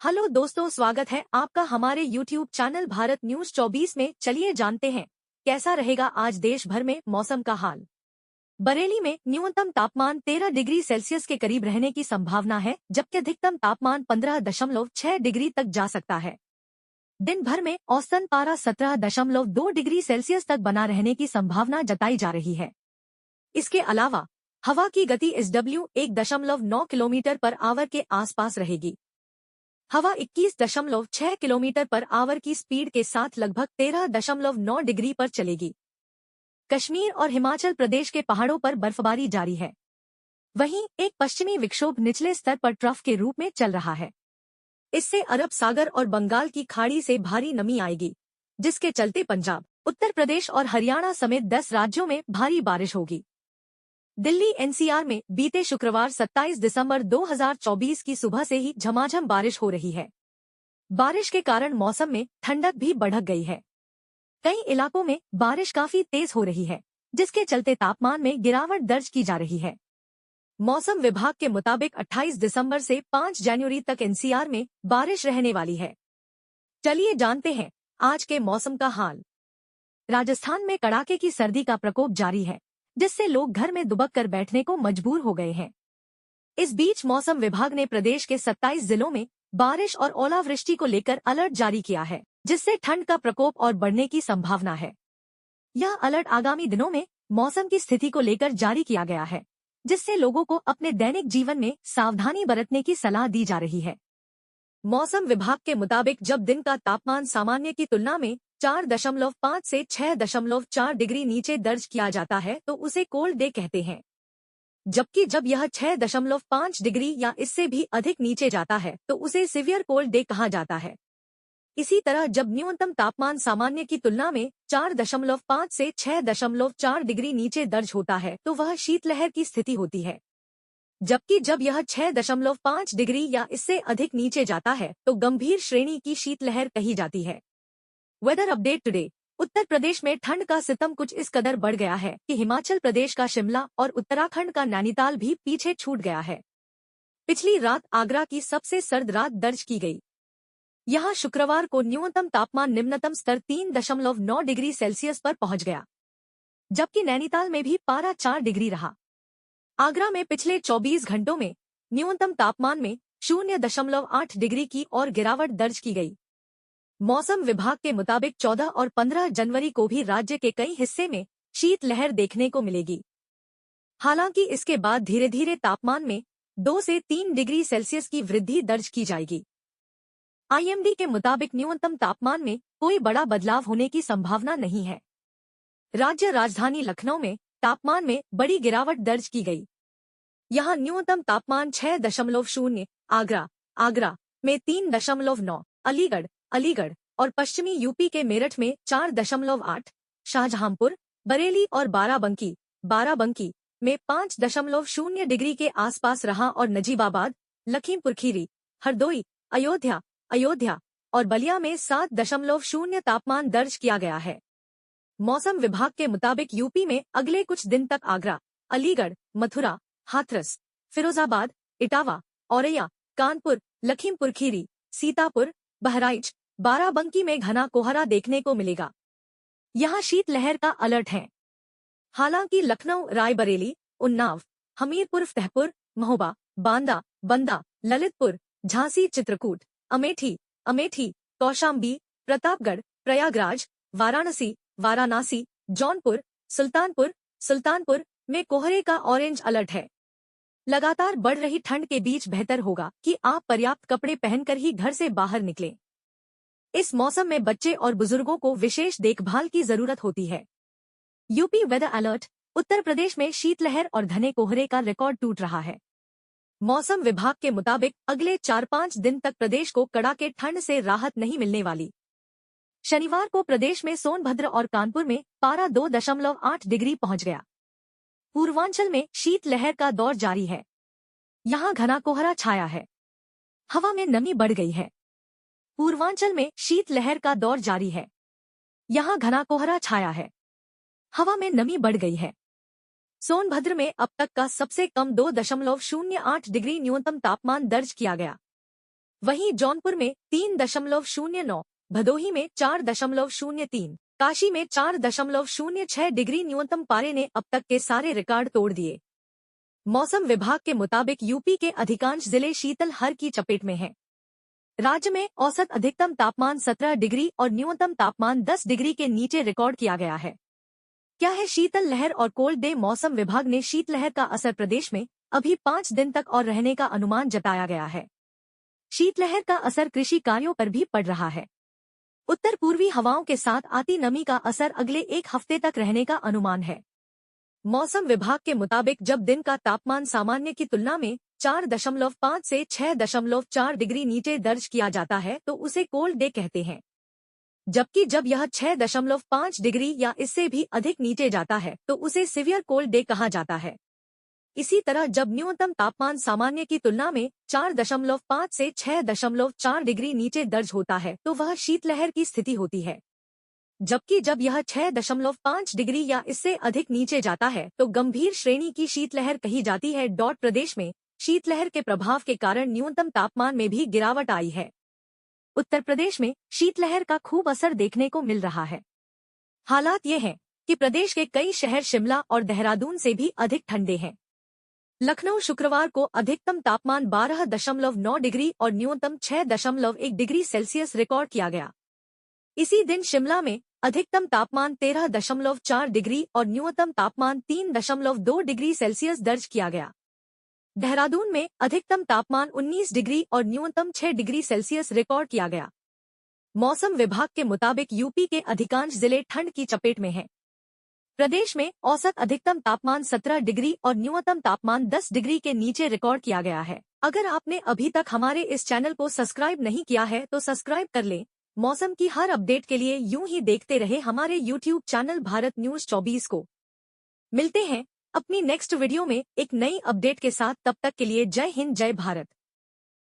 Hello दोस्तों, स्वागत है आपका हमारे YouTube चैनल भारत न्यूज 24 में। चलिए जानते हैं कैसा रहेगा आज देश भर में मौसम का हाल। बरेली में न्यूनतम तापमान 13 डिग्री सेल्सियस के करीब रहने की संभावना है, जबकि अधिकतम तापमान 15.6 डिग्री तक जा सकता है। दिन भर में औसतन पारा 17.2 डिग्री सेल्सियस तक बना रहने की संभावना जताई जा रही है। इसके अलावा हवा की गति SW 1.9 किलोमीटर पर आवर के आसपास रहेगी। हवा 21.6 किलोमीटर पर आवर की स्पीड के साथ लगभग 13.9 डिग्री पर चलेगी। कश्मीर और हिमाचल प्रदेश के पहाड़ों पर बर्फबारी जारी है। वहीं एक पश्चिमी विक्षोभ निचले स्तर पर ट्रफ के रूप में चल रहा है। इससे अरब सागर और बंगाल की खाड़ी से भारी नमी आएगी, जिसके चलते पंजाब, उत्तर प्रदेश और हरियाणा समेत 10 राज्यों में भारी बारिश होगी। दिल्ली NCR में बीते शुक्रवार 27 दिसंबर 2024 की सुबह से ही झमाझम बारिश हो रही है। बारिश के कारण मौसम में ठंडक भी बढ़ गई है। कई इलाकों में बारिश काफी तेज हो रही है, जिसके चलते तापमान में गिरावट दर्ज की जा रही है। मौसम विभाग के मुताबिक 28 दिसंबर से 5 जनवरी तक NCR में बारिश रहने वाली है। चलिए जानते हैं आज के मौसम का हाल। राजस्थान में कड़ाके की सर्दी का प्रकोप जारी है, जिससे लोग घर में दुबक कर बैठने को मजबूर हो गए हैं। इस बीच मौसम विभाग ने प्रदेश के 27 जिलों में बारिश और ओलावृष्टि को लेकर अलर्ट जारी किया है, जिससे ठंड का प्रकोप और बढ़ने की संभावना है। यह अलर्ट आगामी दिनों में मौसम की स्थिति को लेकर जारी किया गया है, जिससे लोगों को अपने दैनिक जीवन में सावधानी बरतने की सलाह दी जा रही है। मौसम विभाग के मुताबिक जब दिन का तापमान सामान्य की तुलना में 4.5 से 6.4 डिग्री नीचे दर्ज किया जाता है तो उसे कोल्ड डे कहते हैं, जबकि जब यह 6.5 डिग्री या इससे भी अधिक नीचे जाता है तो उसे सिवियर कोल्ड डे कहा जाता है। इसी तरह जब न्यूनतम तापमान सामान्य की तुलना में 4.5 से 6.4 डिग्री नीचे दर्ज होता है तो वह शीतलहर की स्थिति होती है, जबकि जब यह 6.5 डिग्री या इससे अधिक नीचे जाता है तो गंभीर श्रेणी की शीतलहर कही जाती है। Weather update today. Uttar Pradesh में ठंड का सितम कुछ इस कदर बढ़ गया है कि हिमाचल प्रदेश का शिमला और उत्तराखंड का नैनीताल भी पीछे छूट गया है। पिछली रात आगरा की सबसे सर्द रात दर्ज की गई। यहां शुक्रवार को न्यूनतम तापमान निम्नतम स्तर 3.9 डिग्री सेल्सियस पर पहुंच गया, जबकि नैनीताल में भी पारा 4 डिग्री रहा। आगरा में पिछले 24 घंटों में न्यूनतम तापमान में 0.8 डिग्री की और गिरावट दर्ज की गई। मौसम विभाग के मुताबिक 14 और 15 जनवरी को भी राज्य के कई हिस्से में शीतलहर देखने को मिलेगी। हालांकि इसके बाद धीरे धीरे तापमान में 2 से 3 डिग्री सेल्सियस की वृद्धि दर्ज की जाएगी। IMD के मुताबिक न्यूनतम तापमान में कोई बड़ा बदलाव होने की संभावना नहीं है। राज्य राजधानी लखनऊ में तापमान में बड़ी गिरावट दर्ज की गई। यहां न्यूनतम तापमान 6.0, आगरा में 3.9, अलीगढ़ और पश्चिमी यूपी के मेरठ में 4.8, शाहजहांपुर, बरेली और बाराबंकी में 5.0 डिग्री के आसपास रहा और नजीबाबाद, लखीमपुर खीरी, हरदोई, अयोध्या और बलिया में 7.0 तापमान दर्ज किया गया है। मौसम विभाग के मुताबिक यूपी में अगले कुछ दिन तक आगरा, अलीगढ़, मथुरा, हाथरस, फिरोजाबाद, इटावा, औरैया, कानपुर, लखीमपुर खीरी, सीतापुर, बहराइच, बाराबंकी में घना कोहरा देखने को मिलेगा। यहां शीतलहर का अलर्ट है। हालांकि लखनऊ, रायबरेली, उन्नाव, हमीरपुर, फतेहपुर, महोबा, बांदा, बंदा, ललितपुर, झांसी, चित्रकूट, अमेठी, कौशाम्बी, प्रतापगढ़, प्रयागराज, वाराणसी, जौनपुर, सुल्तानपुर में कोहरे का ऑरेंज अलर्ट है। लगातार बढ़ रही ठंड के बीच बेहतर होगा कि आप पर्याप्त कपड़े पहनकर ही घर से बाहर निकलें। इस मौसम में बच्चे और बुजुर्गों को विशेष देखभाल की जरूरत होती है। UP weather alert. Uttar Pradesh में शीतलहर और घने कोहरे का रिकॉर्ड टूट रहा है। मौसम विभाग के मुताबिक अगले 4-5 दिन तक प्रदेश को कड़ाके ठंड से राहत नहीं मिलने वाली। शनिवार को प्रदेश में सोनभद्र और कानपुर में पारा 2.8 डिग्री पहुंच गया। पूर्वांचल में शीतलहर का दौर जारी है। यहां घना कोहरा छाया है। हवा में नमी बढ़ गई है। पूर्वांचल में शीतलहर का दौर जारी है। यहां घना कोहरा छाया है। हवा में नमी बढ़ गई है। सोनभद्र में अब तक का सबसे कम 2.08 डिग्री न्यूनतम तापमान दर्ज किया गया। वहीं जौनपुर में 3.09, भदोही में 4.03, काशी में 4.06 डिग्री न्यूनतम पारे ने अब तक के सारे रिकॉर्ड तोड़ दिए। मौसम विभाग के मुताबिक यूपी के अधिकांश जिले शीतलहर की चपेट में हैं। राज्य में औसत अधिकतम तापमान 17 डिग्री और न्यूनतम तापमान 10 डिग्री के नीचे रिकॉर्ड किया गया है। क्या है शीतल लहर और कोल्ड डे? मौसम विभाग ने शीतलहर का असर प्रदेश में अभी 5 दिन तक और रहने का अनुमान जताया गया है। शीतलहर का असर कृषि कार्यों पर भी पड़ रहा है। उत्तर पूर्वी हवाओं के साथ आती नमी का असर अगले एक हफ्ते तक रहने का अनुमान है। मौसम विभाग के मुताबिक जब दिन का तापमान सामान्य की तुलना में 4.5 से 6.4 डिग्री नीचे दर्ज किया जाता है तो उसे कोल्ड डे कहते हैं, जबकि जब यह 6.5 डिग्री या इससे भी अधिक नीचे जाता है तो उसे सीवियर कोल्ड डे कहा जाता है। इसी तरह जब न्यूनतम तापमान सामान्य की तुलना में 4.5 से 6.4 डिग्री नीचे दर्ज होता है तो वह शीतलहर की स्थिति होती है, जबकि जब यह 6.5 डिग्री या इससे अधिक नीचे जाता है तो गंभीर श्रेणी की शीतलहर कही जाती है। प्रदेश में शीतलहर के प्रभाव के कारण न्यूनतम तापमान में भी गिरावट आई है। उत्तर प्रदेश में शीतलहर का खूब असर देखने को मिल रहा है। हालात ये हैं कि प्रदेश के कई शहर शिमला और देहरादून से भी अधिक ठंडे हैं। लखनऊ शुक्रवार को अधिकतम तापमान 12.9 डिग्री और न्यूनतम 6.1 डिग्री सेल्सियस रिकॉर्ड किया गया। इसी दिन शिमला में अधिकतम तापमान 13.4 डिग्री और न्यूनतम तापमान 3.2 डिग्री सेल्सियस दर्ज किया गया। देहरादून में अधिकतम तापमान 19 डिग्री और न्यूनतम 6 डिग्री सेल्सियस रिकॉर्ड किया गया। मौसम विभाग के मुताबिक यूपी के अधिकांश जिले ठंड की चपेट में हैं। प्रदेश में औसत अधिकतम तापमान 17 डिग्री और न्यूनतम तापमान 10 डिग्री के नीचे रिकॉर्ड किया गया है। अगर आपने अभी तक हमारे इस चैनल को सब्सक्राइब नहीं किया है तो सब्सक्राइब कर लें। मौसम की हर अपडेट के लिए यूं ही देखते रहे हमारे YouTube चैनल भारत न्यूज 24 को। मिलते हैं अपनी नेक्स्ट वीडियो में एक नई अपडेट के साथ। तब तक के लिए जय हिंद, जय भारत।